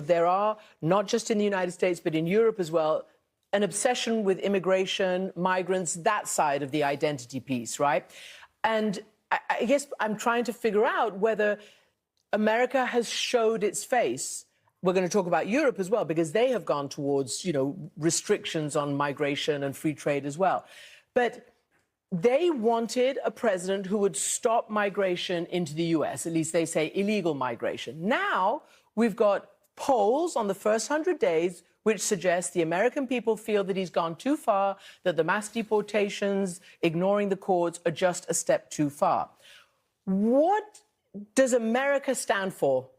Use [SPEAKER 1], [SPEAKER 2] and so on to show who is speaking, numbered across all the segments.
[SPEAKER 1] there are, not just in the United States, but in Europe as well, an obsession with immigration, migrants, that side of the identity piece, right? And I guess I'm trying to figure out whether America has showed its face. We're going to talk about Europe as well, because they have gone towards, restrictions on migration and free trade as well. But they wanted a president who would stop migration into the US, at least they say illegal migration. Now we've got polls on the first 100 days which suggest the American people feel that he's gone too far, that the mass deportations, ignoring the courts, are just a step too far. What does America stand for?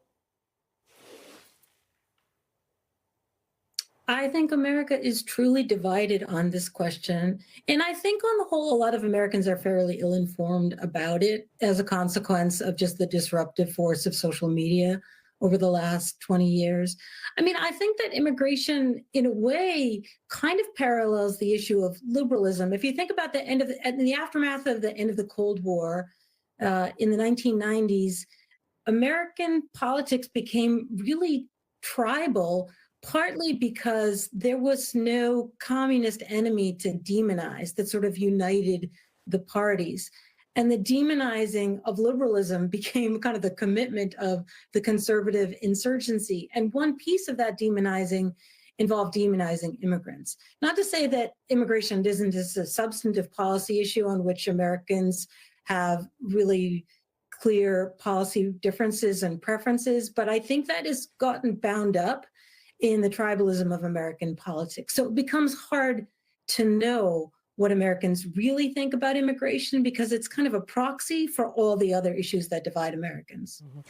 [SPEAKER 2] I think America is truly divided on this question. And I think on the whole, a lot of Americans are fairly ill-informed about it as a consequence of just the disruptive force of social media over the last 20 years. I mean, I think that immigration, in a way, kind of parallels the issue of liberalism. If you think about in the aftermath of the end of the Cold War, in the 1990s, American politics became really tribal, partly because there was no communist enemy to demonize that sort of united the parties. And the demonizing of liberalism became kind of the commitment of the conservative insurgency. And one piece of that demonizing involved demonizing immigrants. Not to say that immigration isn't just a substantive policy issue on which Americans have really clear policy differences and preferences, but I think that has gotten bound up in the tribalism of American politics. So it becomes hard to know what Americans really think about immigration because it's kind of a proxy for all the other issues that divide Americans.
[SPEAKER 1] Mm-hmm.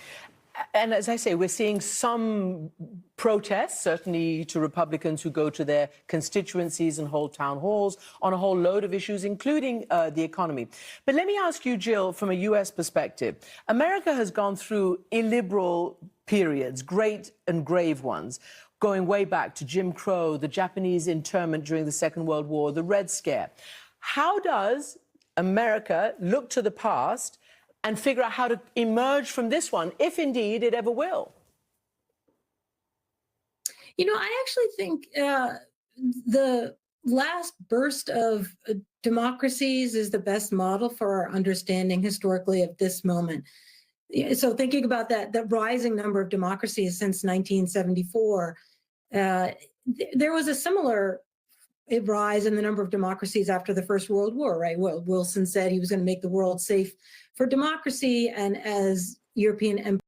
[SPEAKER 1] And as I say, we're seeing some protests, certainly to Republicans who go to their constituencies and hold town halls on a whole load of issues, including the economy. But let me ask you, Jill, from a U.S. perspective, America has gone through illiberal periods, great and grave ones, going way back to Jim Crow, the Japanese internment during the Second World War, the Red Scare. How does America look to the past and figure out how to emerge from this one, if indeed it ever will?
[SPEAKER 2] I actually think the last burst of democracies is the best model for our understanding historically of this moment. So thinking about the rising number of democracies since 1974, there was a similar rise in the number of democracies after the First World War, right? Well, Wilson said he was going to make the world safe for democracy, and as European